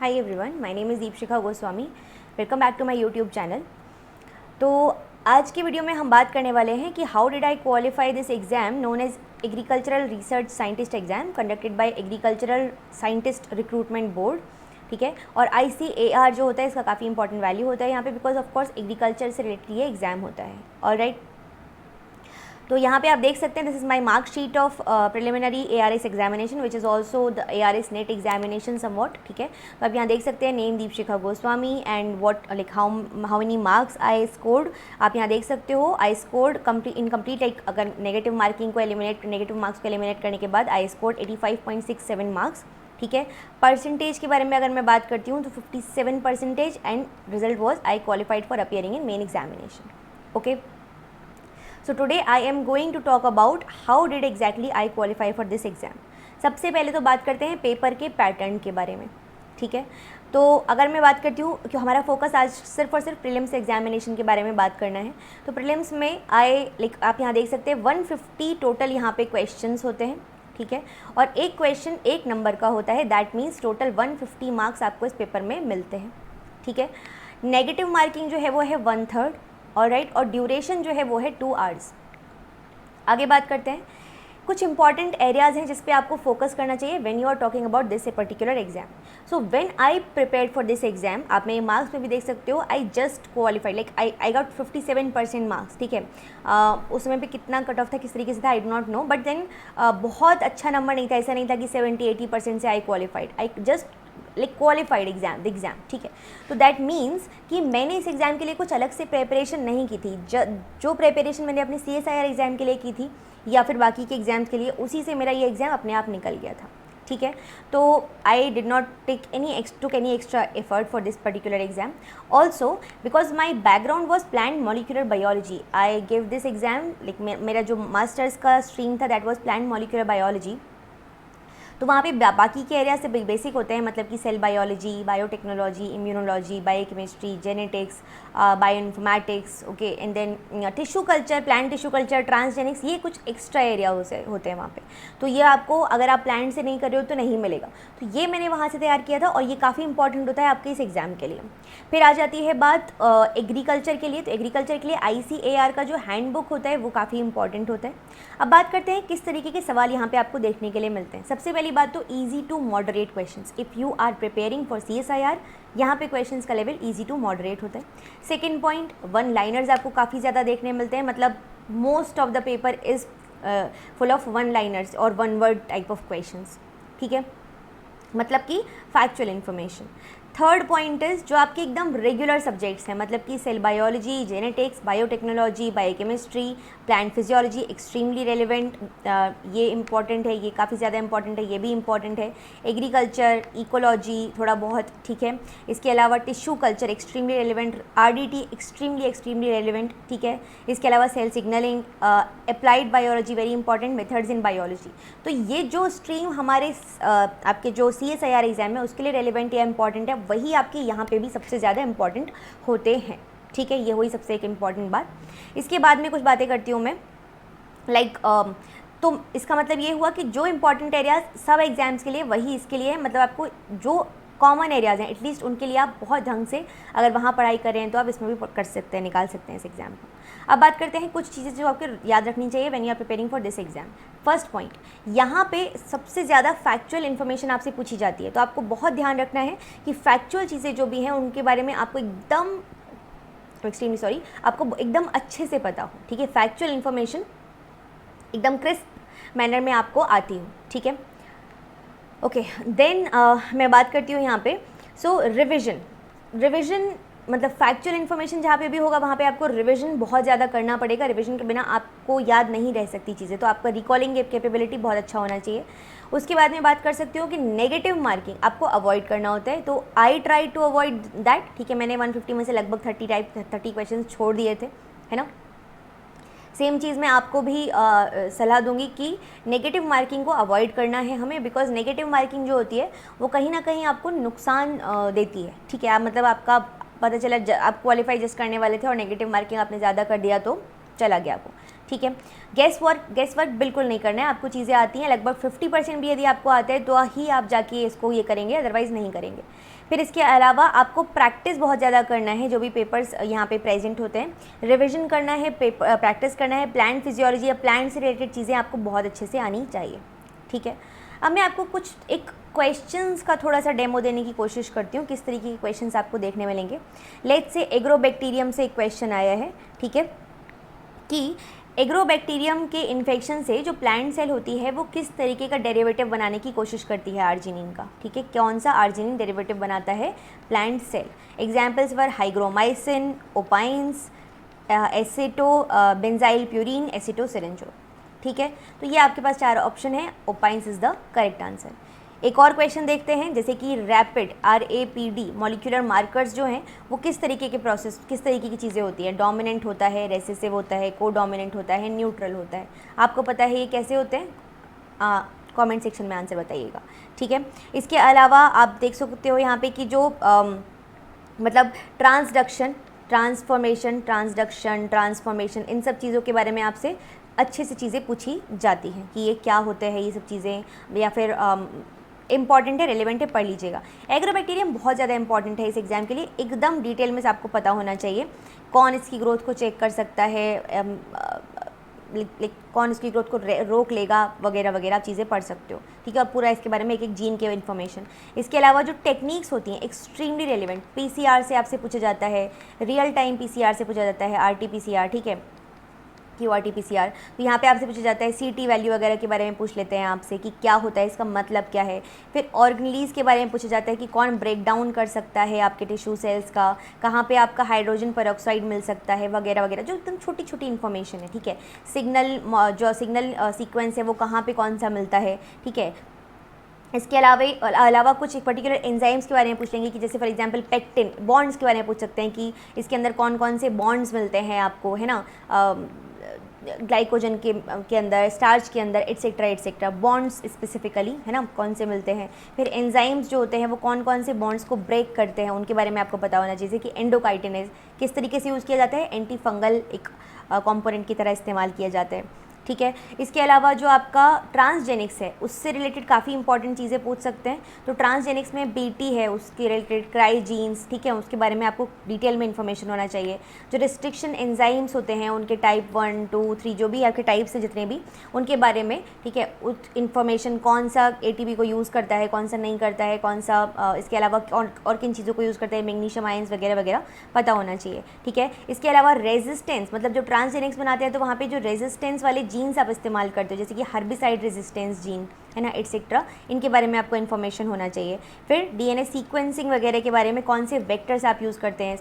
Hi everyone, my name is Deepshikha Goswami. Welcome back to my YouTube channel. तो आज की video में हम बात करने वाले हैं कि how did I qualify this exam known as agricultural research scientist exam conducted by agricultural scientist recruitment board. ठीक है, और ICAR जो होता है इसका काफ़ी इंपॉर्टेंट वैल्यू होता है यहाँ पे, बिकॉज ऑफ कोर्स एग्रीकल्चर से रिलेटेड ये एग्ज़ाम होता है। ऑलराइट, तो यहाँ पे आप देख सकते हैं this is my mark sheet of preliminary ARS examination which is also the ARS net examination somewhat. ठीक है, तो आप यहाँ देख सकते हैं name Deepshikha Goswami and what like how many marks I scored. आप यहाँ देख सकते हो आई स्कोर्ड इनकम्प्लीट, लाइक अगर नेगेटिव मार्किंग को नेगेटिव मार्क्स को एलिमिनेट करने के बाद आई स्कोर्ड 85.67 मार्क्स। ठीक है, परसेंटेज के बारे में अगर मैं बात करती हूँ तो 57% and result was I qualified for appearing in main examination. Okay, so today I am going to talk about how did exactly I qualify for this exam। सबसे पहले तो बात करते हैं पेपर के पैटर्न के बारे में। ठीक है, तो अगर मैं बात करती हूँ कि हमारा फोकस आज सिर्फ और सिर्फ प्रीलिम्स एग्जामिनेशन के बारे में बात करना है, तो प्रीलिम्स में आप यहाँ देख सकते हैं 150 टोटल यहाँ पे क्वेश्चंस होते हैं। ठीक है, और एक क्वेश्चन एक नंबर का होता है, दैट मीन्स टोटल 150 मार्क्स आपको इस पेपर में मिलते हैं। ठीक है, नेगेटिव मार्किंग जो है वो है 1/3। ऑलराइट, और ड्यूरेशन जो है वो है 2 आवर्स। आगे बात करते हैं, कुछ इंपॉर्टेंट एरियाज़ हैं जिस पे आपको फोकस करना चाहिए when you are talking about this a particular exam. So when I prepared for this exam, आप मेरे मार्क्स में भी देख सकते हो, I just qualified, like I got 57% marks. ठीक है, उस समय पे कितना कट ऑफ था, किस तरीके से था, I do not know, but then बहुत अच्छा नंबर नहीं था, ऐसा नहीं था कि 70-80% से आई qualified, I just like qualified exam. ठीक है, तो दैट मीन्स कि मैंने इस एग्ज़ाम के लिए कुछ अलग से प्रिपरेशन नहीं की थी। जो प्रिपरेशन मैंने अपने CSIR एग्ज़ाम के लिए की थी या फिर बाकी के एग्ज़ाम्स के लिए, उसी से मेरा ये एग्ज़ाम अपने आप निकल गया था। ठीक है, तो I did not took any extra effort for this particular exam. Also because my background was plant molecular biology, I gave this exam, like मेरा जो मास्टर्स का स्ट्रीम था that was plant molecular biology. तो वहाँ पे बाकी के area से बेसिक होते हैं, मतलब कि cell biology, biotechnology, immunology, biochemistry, genetics, bioinformatics, okay, and then tissue culture, plant tissue culture, transgenics, ये कुछ एक्स्ट्रा एरिया होते हैं वहाँ पे। तो ये आपको अगर आप प्लांट से नहीं कर रहे हो तो नहीं मिलेगा। तो ये मैंने वहाँ से तैयार किया था और ये काफ़ी इंपॉर्टेंट होता है आपके इस एग्ज़ाम के लिए। फिर आ जाती है बात एग्रीकल्चर के लिए। तो एग्रीकल्चर के लिए ICAR का जो हैंडबुक होता है वो काफ़ी इंपॉर्टेंट होता है। अब बात करते हैं किस तरीके के सवाल यहाँ पे आपको देखने के लिए मिलते हैं। सबसे पहली बात तो easy to moderate questions. If you are preparing for CSIR, यहाँ पे क्वेश्चंस का लेवल ईजी टू मॉडरेट होता है। सेकेंड पॉइंट, 1 लाइनर्स आपको काफ़ी ज़्यादा देखने मिलते हैं, मतलब most of the paper is full of 1 liners और 1 वर्ड टाइप ऑफ क्वेश्चंस। ठीक है, मतलब कि factual information. Third point is जो आपके एकदम रेगुलर सब्जेक्ट्स हैं, मतलब कि cell biology, genetics, biotechnology, biochemistry, plant physiology, extremely relevant, ये इंपॉर्टेंट है, ये काफ़ी ज़्यादा इंपॉर्टेंट है, ये भी इंपॉर्टेंट है। एग्रीकल्चर, इकोलॉजी थोड़ा बहुत, ठीक है। इसके अलावा tissue culture extremely relevant, RDT extremely relevant, ठीक है। इसके अलावा cell signalling, applied biology very important, methods in biology. तो ये जो स्ट्रीम हमारे आपके जो CSIR एग्जाम है उसके लिए रेलिवेंट या इंपॉर्टेंट है, वही आपके यहाँ पे भी सबसे ज़्यादा इंपॉर्टेंट होते हैं। ठीक है, ये हुई सबसे एक इम्पॉर्टेंट बात। इसके बाद में कुछ बातें करती हूँ मैं, लाइक तो इसका मतलब ये हुआ कि जो इंपॉर्टेंट एरियाज सब एग्जाम्स के लिए वही इसके लिए है, मतलब आपको जो कॉमन एरियाज़ हैं एटलीस्ट उनके लिए आप बहुत ढंग से अगर वहाँ पढ़ाई कर रहे हैं तो आप इसमें भी कर सकते हैं, निकाल सकते हैं इस एग्ज़ाम को। अब बात करते हैं कुछ चीज़ें जो आपको याद रखनी चाहिए when you are preparing for this exam. First point, यहाँ पे सबसे ज़्यादा फैक्चुअल इन्फॉर्मेशन आपसे पूछी जाती है, तो आपको बहुत ध्यान रखना है कि फैक्चुअल चीज़ें जो भी हैं उनके बारे में आपको आपको एकदम अच्छे से पता हो। ठीक है, फैक्चुअल इन्फॉर्मेशन एकदम क्रिस्प मैनर में आपको आती हो। ठीक है, ओके, देन मैं बात करती हूँ यहाँ पे। सो रिविज़न मतलब फैक्चुअल इन्फॉर्मेशन जहाँ पे भी होगा वहाँ पे आपको रिवीजन बहुत ज़्यादा करना पड़ेगा। रिवीजन के बिना आपको याद नहीं रह सकती चीज़ें, तो आपका रिकॉलिंग कैपेबिलिटी बहुत अच्छा होना चाहिए। उसके बाद में बात कर सकती हूँ कि नेगेटिव मार्किंग आपको अवॉइड करना होता है, तो I try to avoid that. ठीक है, मैंने 150 में से लगभग 30 क्वेश्चन छोड़ दिए थे, है ना। सेम चीज़ मैं आपको भी सलाह दूंगी कि नेगेटिव मार्किंग को अवॉइड करना है हमें, बिकॉज नेगेटिव मार्किंग जो होती है वो कहीं ना कहीं आपको नुकसान देती है। ठीक है, आप मतलब आपका पता चला आप क्वालिफाई जस्ट करने वाले थे और नेगेटिव मार्किंग आपने ज़्यादा कर दिया तो चला गया आपको। ठीक है। गेस वर्क बिल्कुल नहीं करना है, आपको चीज़ें आती हैं, लगभग 50% भी यदि आपको आता है तो ही आप जाके इसको ये करेंगे, अदरवाइज़ नहीं करेंगे। फिर इसके अलावा आपको प्रैक्टिस बहुत ज़्यादा करना है, जो भी पेपर्स यहाँ पे प्रेजेंट होते हैं, रिविज़न करना है, प्रैक्टिस करना है, प्लांट फिजियोलॉजी या प्लांट से रिलेटेड चीज़ें आपको बहुत अच्छे से आनी चाहिए, ठीक है। अब मैं आपको कुछ एक क्वेश्चंस का थोड़ा सा डेमो देने की कोशिश करती हूँ, किस तरीके के क्वेश्चंस आपको देखने मिलेंगे। लेट्स से एग्रोबैक्टीरियम से एक क्वेश्चन आया है, ठीक है, कि एग्रोबैक्टीरियम के इन्फेक्शन से जो प्लांट सेल होती है वो किस तरीके का डेरिवेटिव बनाने की कोशिश करती है आर्जिनिन का, ठीक है, कौन सा आर्जिनिन डेरिवेटिव बनाता है प्लांट सेल। एग्जाम्पल्स वर हाइग्रोमाइसिन, ओपाइंस, एसिटो बेंजाइल प्यूरिन, एसिटोसिरिंजोल, ठीक है। तो ये आपके पास 4 ऑप्शन है, ओपाइंस इज़ द करेक्ट आंसर। एक और क्वेश्चन देखते हैं, जैसे कि रैपिड RAPD मॉलिक्यूलर मार्कर्स जो हैं वो किस तरीके के प्रोसेस, किस तरीके की चीज़ें होती है, डोमिनेंट होता है, रेसेसिव होता है, को डोमिनेंट होता है, न्यूट्रल होता है, आपको पता है ये कैसे होते हैं, कमेंट सेक्शन में आंसर बताइएगा, ठीक है। इसके अलावा आप देख सकते हो यहाँ पे कि जो मतलब ट्रांसडक्शन, ट्रांसफॉर्मेशन, इन सब चीज़ों के बारे में आपसे अच्छे से चीज़ें पूछी जाती हैं कि ये क्या होते हैं ये सब चीज़ें, या फिर इंपॉर्टेंट है, रेलेवेंट है, पढ़ लीजिएगा। एग्रोबैक्टीरियम बहुत ज़्यादा इंपॉर्टेंट है इस एग्ज़ाम के लिए, एकदम डिटेल में से आपको पता होना चाहिए, कौन इसकी ग्रोथ को चेक कर सकता है, कौन इसकी ग्रोथ को रोक लेगा, वगैरह वगैरह आप चीज़ें पढ़ सकते हो, ठीक है। पूरा इसके बारे में एक जीन के इन्फॉर्मेशन। इसके अलावा जो टेक्निक्स होती हैं एक्सट्रीमली रेलिवेंट, PCR से आपसे पूछा जाता है, रियल टाइम PCR से पूछा जाता है, RT-PCR, ठीक है, QRT-PCR। तो यहाँ पे आपसे पूछा जाता है CT वैल्यू वगैरह के बारे में पूछ लेते हैं आपसे कि क्या होता है, इसका मतलब क्या है। फिर ऑर्गेनेलीज के बारे में पूछा जाता है कि कौन ब्रेक डाउन कर सकता है आपके टिश्यू सेल्स का, कहाँ पे आपका हाइड्रोजन पेरोक्साइड मिल सकता है, वगैरह वगैरह, जो एकदम छोटी छोटी इन्फॉर्मेशन है, ठीक है। जो सिग्नल सीक्वेंस है वो कहाँ पर कौन सा मिलता है, ठीक है। इसके अलावा कुछ पर्टिकुलर एंजाइम्स के बारे में पूछ लेंगे कि जैसे फॉर एग्जांपल पेक्टिन, बॉन्ड्स के बारे में पूछ सकते हैं कि इसके अंदर कौन कौन से बॉन्ड्स मिलते हैं आपको, है ना, ग्लाइकोजन के अंदर, स्टार्च के अंदर, एटसेट्रा, बॉन्ड्स स्पेसिफिकली, है ना, कौन से मिलते हैं। फिर एंजाइम्स जो होते हैं वो कौन कौन से बॉन्ड्स को ब्रेक करते हैं उनके बारे में आपको पता होना चाहिए, कि एंडोकाइटिनेज किस तरीके से यूज़ किया जाता है, एंटी फंगल एक कंपोनेंट की तरह इस्तेमाल किया जाता है, ठीक है। इसके अलावा जो आपका ट्रांसजेनिक्स है उससे रिलेटेड काफ़ी इंपॉर्टेंट चीज़ें पूछ सकते हैं। तो ट्रांसजेनिक्स में BT है, उसके रिलेटेड क्राइजीन्स, ठीक है, उसके बारे में आपको डिटेल में इन्फॉर्मेशन होना चाहिए। जो रिस्ट्रिक्शन एंजाइम्स होते हैं उनके टाइप 1, 2, 3 जो भी आपके टाइप्स हैं जितने भी, उनके बारे में, ठीक है, उस इन्फॉर्मेशन कौन सा ATP को यूज़ करता है, कौन सा नहीं करता है, कौन सा इसके अलावा और किन चीज़ों को यूज़ करता है, मैग्नीशियम आयंस वगैरह वगैरह पता होना चाहिए, ठीक है। इसके अलावा रेजिस्टेंस, मतलब जो ट्रांसजेनिक्स बनाते हैं तो वहाँ पर जो रेजिस्टेंस वाले जीन्स आप इस्तेमाल करते हो, जैसे कि हर्बिसाइड रेजिस्टेंस जीन, है ना, एटसेट्रा, इनके बारे में आपको इन्फॉर्मेशन होना चाहिए। फिर DNA सीक्वेंसिंग वगैरह के बारे में, कौन से वेक्टर्स आप यूज़ करते हैं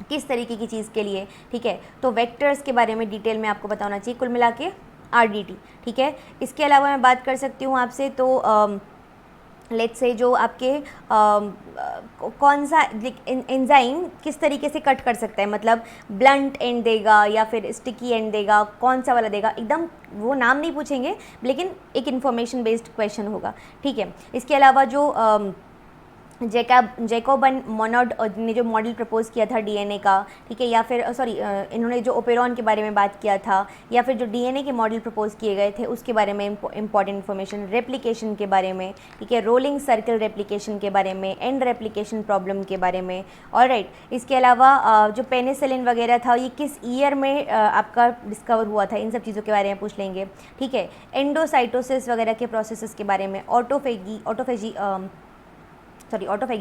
किस तरीके की चीज़ के लिए, ठीक है, तो वेक्टर्स के बारे में डिटेल में आपको पता होना चाहिए, कुल मिला के RDT, ठीक है। इसके अलावा मैं बात कर सकती हूँ आपसे, तो लेट्स से जो आपके कौन सा एंजाइम किस तरीके से कट कर सकता है, मतलब ब्लंट एंड देगा या फिर स्टिकी एंड देगा, कौन सा वाला देगा, एकदम वो नाम नहीं पूछेंगे लेकिन एक इन्फॉर्मेशन बेस्ड क्वेश्चन होगा, ठीक है। इसके अलावा जो जैकोबन मोनोड ने जो मॉडल प्रपोज किया था DNA का, ठीक है, या फिर इन्होंने जो ओपेरॉन के बारे में बात किया था, या फिर जो DNA के मॉडल प्रपोज किए गए थे उसके बारे में इंपॉर्टेंट इन्फॉर्मेशन, रेप्लिकेशन के बारे में, ठीक है, रोलिंग सर्कल रेप्लिकेशन के बारे में, एंड रेप्लिकेशन प्रॉब्लम के बारे में, ऑलराइट। इसके अलावा जो पेनिसिलिन वगैरह था ये किस ईयर में आपका डिस्कवर हुआ था, इन सब चीज़ों के बारे में पूछ लेंगे, ठीक है। एंडोसाइटोसिस वगैरह के प्रोसेसेस के बारे में, ऑटोफेगी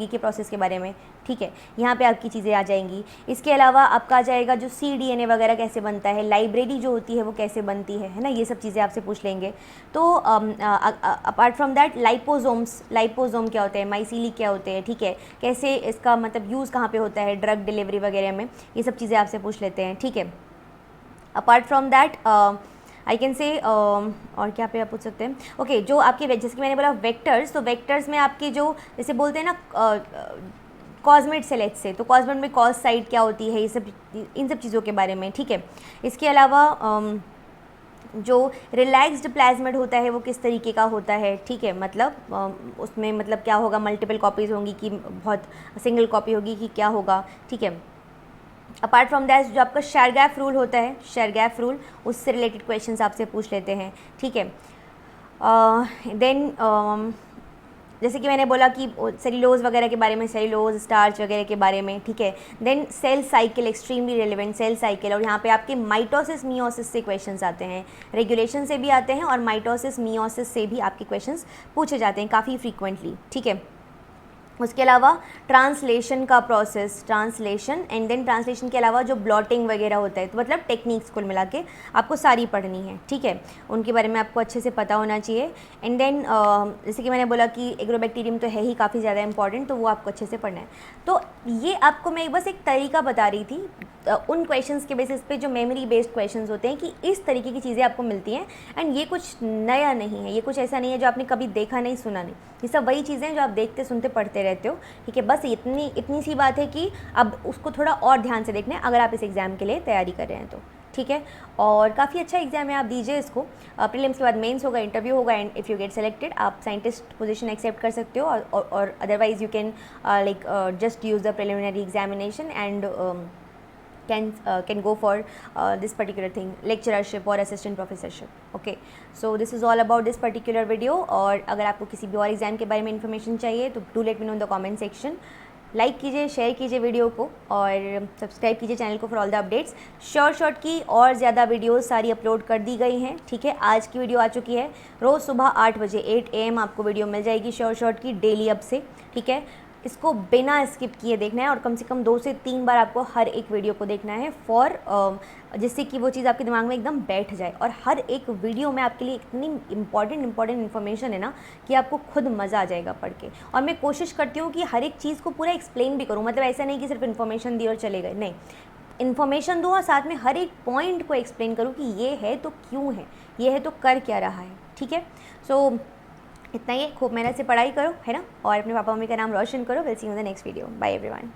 के प्रोसेस के बारे में, ठीक है, यहाँ पे आपकी चीज़ें आ जाएंगी। इसके अलावा आपका आ जाएगा जो cDNA वगैरह कैसे बनता है, लाइब्रेरी जो होती है वो कैसे बनती है ना, ये सब चीज़ें आपसे पूछ लेंगे। तो अपार्ट फ्रॉम दैट लाइपोसोम क्या होते हैं, माइसीली क्या होते हैं, ठीक है, कैसे इसका मतलब यूज़ कहाँ पे होता है, ड्रग डिलीवरी वगैरह में, ये सब चीज़ें आपसे पूछ लेते हैं, ठीक है। Apart from that I can say और क्या पे आप पूछ सकते हैं, ओके, जो आपके जैसे कि मैंने बोला वेक्टर्स, तो वेक्टर्स में आपके जो जैसे बोलते हैं ना कॉस्मेट सेलेट से, तो कॉस्मेट में कॉस साइड क्या होती है, ये सब इन सब चीज़ों के बारे में, ठीक है। इसके अलावा जो रिलैक्स्ड प्लाज्मिड होता है वो किस तरीके का होता है, ठीक है, मतलब उसमें मतलब क्या होगा, मल्टीपल कॉपीज़ होंगी कि बहुत सिंगल कॉपी होगी कि क्या होगा, ठीक है। अपार्ट फ्रॉम दैट जो आपका शेरगैफ रूल होता है, शेरगैफ रूल, उससे रिलेटेड क्वेश्चंस आपसे पूछ लेते हैं, ठीक है। देन जैसे कि मैंने बोला कि सेल्यूलोज वगैरह के बारे में, सेल्यूलोज स्टार्च वगैरह के बारे में, ठीक है। Then cell cycle, extremely relevant cell cycle, और यहाँ पे आपके माइटोसिस मियोसिस से क्वेश्चंस आते हैं, रेगुलेशन से भी आते हैं और माइटोसिस मियोसिस से भी आपके क्वेश्चंस पूछे जाते हैं काफ़ी फ्रीक्वेंटली, ठीक है। उसके अलावा ट्रांसलेशन का process, translation and then translation के अलावा जो ब्लॉटिंग वगैरह होता है, तो मतलब टेक्निक्स कुल मिला के आपको सारी पढ़नी है, ठीक है। उनके बारे में आपको अच्छे से पता होना चाहिए। एंड देन जैसे कि मैंने बोला कि एग्रोबैक्टीरियम तो है ही काफ़ी ज़्यादा इंपॉर्टेंट, तो वो आपको अच्छे से पढ़ना है। तो ये आपको मैं बस एक तरीका बता रही थी उन क्वेश्चंस के बेसिस पे जो मेमोरी बेस्ड क्वेश्चंस होते हैं कि इस तरीके की चीज़ें आपको मिलती हैं। एंड ये कुछ नया नहीं है, ये कुछ ऐसा नहीं है जो आपने कभी देखा नहीं सुना नहीं, ये सब वही चीज़ें हैं जो आप देखते सुनते पढ़ते रहते हो, ठीक है। बस इतनी सी बात है कि अब उसको थोड़ा और ध्यान से देखना है अगर आप इस एग्ज़ाम के लिए तैयारी कर रहे हैं तो, ठीक है। और काफ़ी अच्छा एग्जाम है, आप दीजिए इसको। प्रीलिम्स के बाद मेंस होगा, इंटरव्यू होगा, and if you get selected आप साइंटिस्ट पोजीशन एक्सेप्ट कर सकते हो, और otherwise you can like just use the preliminary examination and can go for this particular thing, lecturership or assistant professorship, okay. So this is all about this particular video। और अगर आपको किसी भी और एग्ज़ाम के बारे में इन्फॉर्मेशन चाहिए तो do let me know in the comment section. Like कीजिए, शेयर कीजिए वीडियो को और सब्सक्राइब कीजिए चैनल को for all the updates. Short की और ज़्यादा वीडियोस सारी अपलोड कर दी गई हैं, ठीक है। आज की वीडियो आ चुकी है, रोज़ सुबह 8 बजे 8 AM आपको वीडियो मिल जाएगी शॉर्ट की डेली अब से, ठीक है। इसको बिना स्किप किए देखना है और कम से कम 2 से 3 बार आपको हर एक वीडियो को देखना है जिससे कि वो चीज़ आपके दिमाग में एकदम बैठ जाए। और हर एक वीडियो में आपके लिए इतनी इंपॉर्टेंट इन्फॉर्मेशन है ना कि आपको खुद मज़ा आ जाएगा पढ़ के। और मैं कोशिश करती हूँ कि हर एक चीज़ को पूरा एक्सप्लेन भी करूँ, मतलब ऐसा नहीं कि सिर्फ इन्फॉर्मेशन दी और चले गए, नहीं, इन्फॉर्मेशन दूँ और साथ में हर एक पॉइंट को एक्सप्लेन करूँ कि ये है तो क्यों है, ये है तो कर क्या रहा है, ठीक है। सो इतना ही, खूब मेहनत से पढ़ाई करो, है ना, और अपने पापा मम्मी का नाम रोशन करो। Will see you in the next video. Bye everyone.